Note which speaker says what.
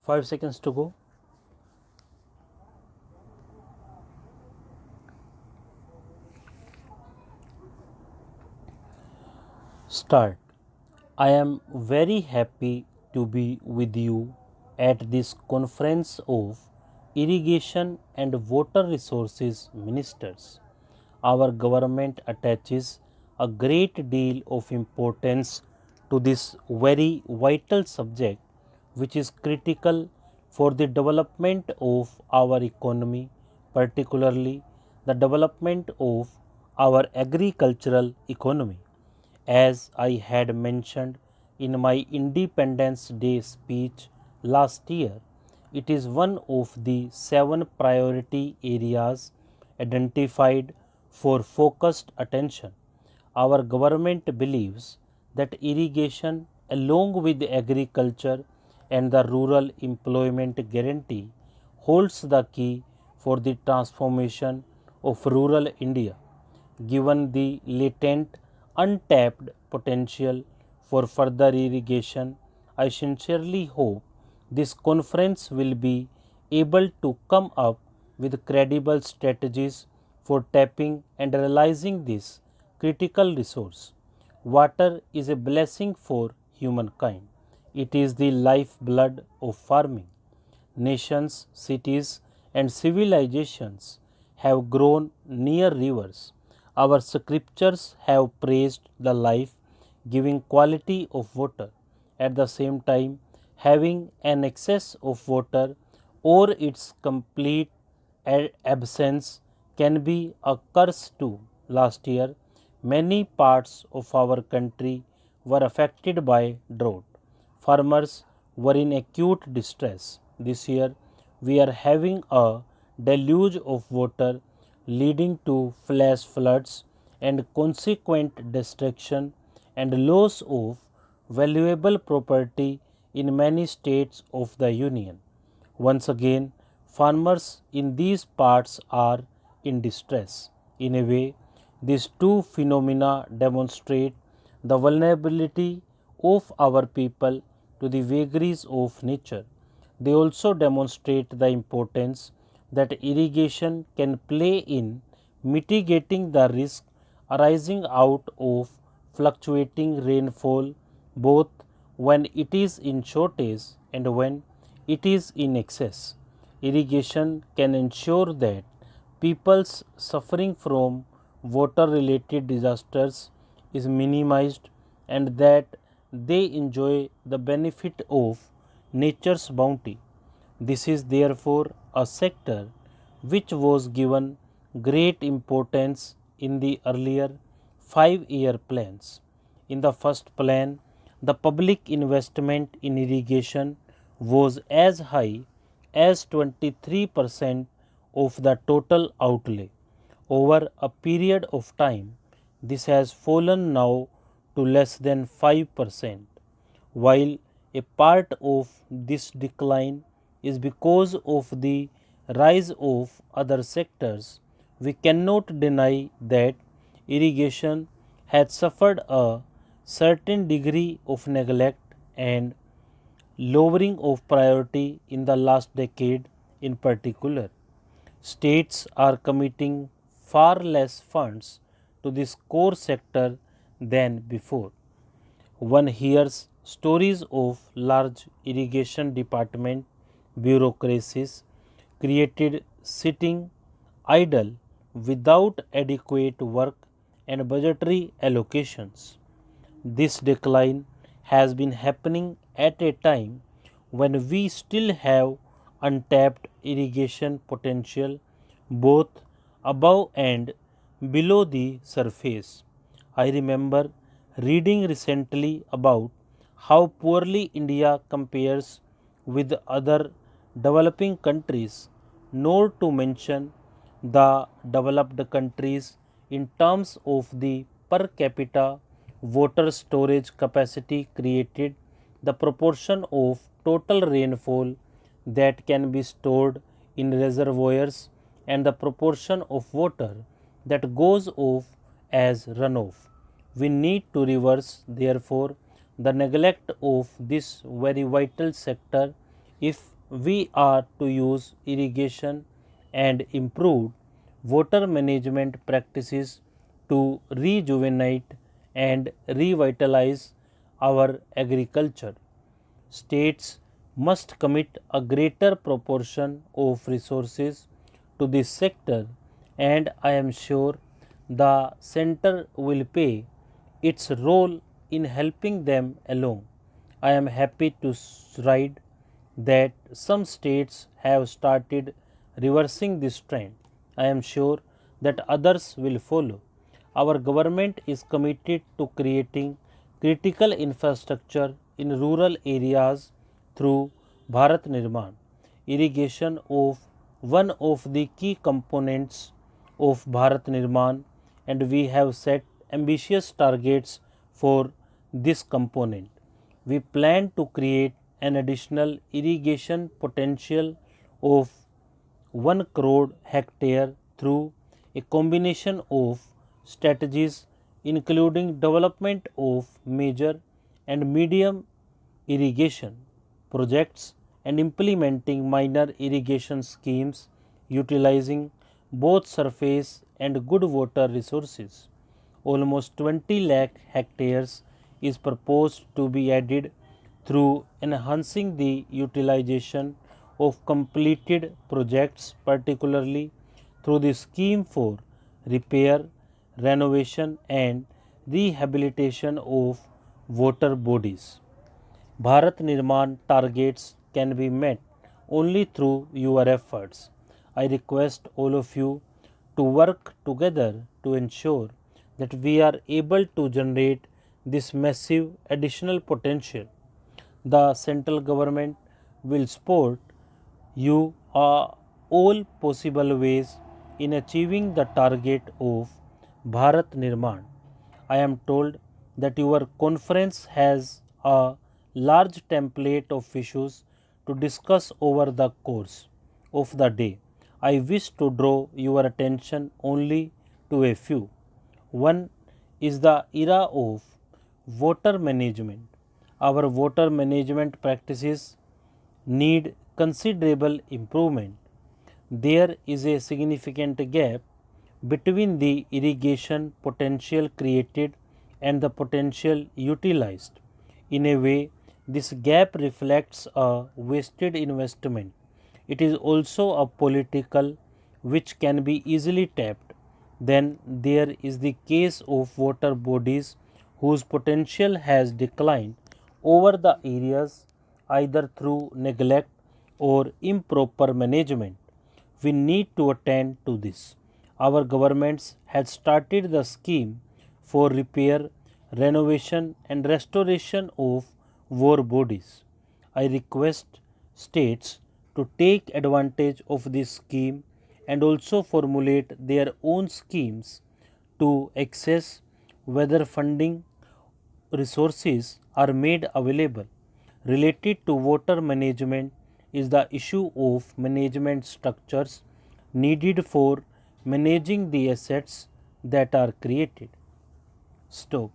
Speaker 1: 5 seconds to go. Start. I am very happy to be with you at this conference of Irrigation and Water Resources Ministers. Our government attaches a great deal of importance to this very vital subject, which is critical for the development of our economy, particularly the development of our agricultural economy. As I had mentioned in my Independence Day speech last year, it is one of the 7 priority areas identified for focused attention. Our government believes that irrigation, along with agriculture and the rural employment guarantee, holds the key for the transformation of rural India. Given the latent, untapped potential for further irrigation, I sincerely hope this conference will be able to come up with credible strategies for tapping and realizing this critical resource. Water is a blessing for humankind. It is the lifeblood of farming. Nations, cities, and civilizations have grown near rivers. Our scriptures have praised the life giving quality of water. At the same time, having an excess of water or its complete absence can be a curse too. Last year, many parts of our country were affected by drought. Farmers were in acute distress. This year, we are having a deluge of water leading to flash floods and consequent destruction and loss of valuable property in many states of the Union. Once again, farmers in these parts are in distress. In a way, these two phenomena demonstrate the vulnerability of our people to the vagaries of nature. They also demonstrate the importance that irrigation can play in mitigating the risk arising out of fluctuating rainfall, both when it is in shortage and when it is in excess. Irrigation can ensure that people's suffering from water related disasters is minimized and that they enjoy the benefit of nature's bounty. This is therefore a sector which was given great importance in the earlier 5-year plans. In the first plan, the public investment in irrigation was as high as 23% of the total outlay. Over a period of time, this has fallen now to less than 5%. While a part of this decline is because of the rise of other sectors, we cannot deny that irrigation has suffered a certain degree of neglect and lowering of priority in the last decade in particular. States are committing far less funds to this core sector than before. One hears stories of large irrigation department bureaucracies created sitting idle without adequate work and budgetary allocations. This decline has been happening at a time when we still have untapped irrigation potential both above and below the surface. I remember reading recently about how poorly India compares with other developing countries, nor to mention the developed countries in terms of the per capita water storage capacity created, the proportion of total rainfall that can be stored in reservoirs, and the proportion of water that goes off as runoff. We need to reverse, therefore, the neglect of this very vital sector if we are to use irrigation and improved water management practices to rejuvenate and revitalize our agriculture. States must commit a greater proportion of resources to this sector, and I am sure the center will play its role in helping them along. I am happy to write that some states have started reversing this trend. I am sure that others will follow. Our government is committed to creating critical infrastructure in rural areas through Bharat Nirman. Irrigation of one of the key components of Bharat Nirman, and we have set ambitious targets for this component. We plan to create an additional irrigation potential of 1 crore hectare through a combination of strategies including development of major and medium irrigation projects and implementing minor irrigation schemes utilizing both surface and good water resources. Almost 20 lakh hectares is proposed to be added through enhancing the utilization of completed projects, particularly through the scheme for repair, renovation, and rehabilitation of water bodies. Bharat Nirman targets can be met only through your efforts. I request all of you to work together to ensure that we are able to generate this massive additional potential. The central government will support you all possible ways in achieving the target of Bharat Nirman. I am told that your conference has a large template of issues to discuss over the course of the day. I wish to draw your attention only to a few. One is the era of water management. Our water management practices need considerable improvement. There is a significant gap between the irrigation potential created and the potential utilized. In a way, this gap reflects a wasted investment. It is also a political which can be easily tapped. Then there is the case of water bodies whose potential has declined over the years either through neglect or improper management. We need to attend to this. Our governments had started the scheme for repair, renovation, and restoration of war bodies. I request states to take advantage of this scheme and also formulate their own schemes to access whether funding resources are made available. Related to water management is the issue of management structures needed for managing the assets that are created. Stop.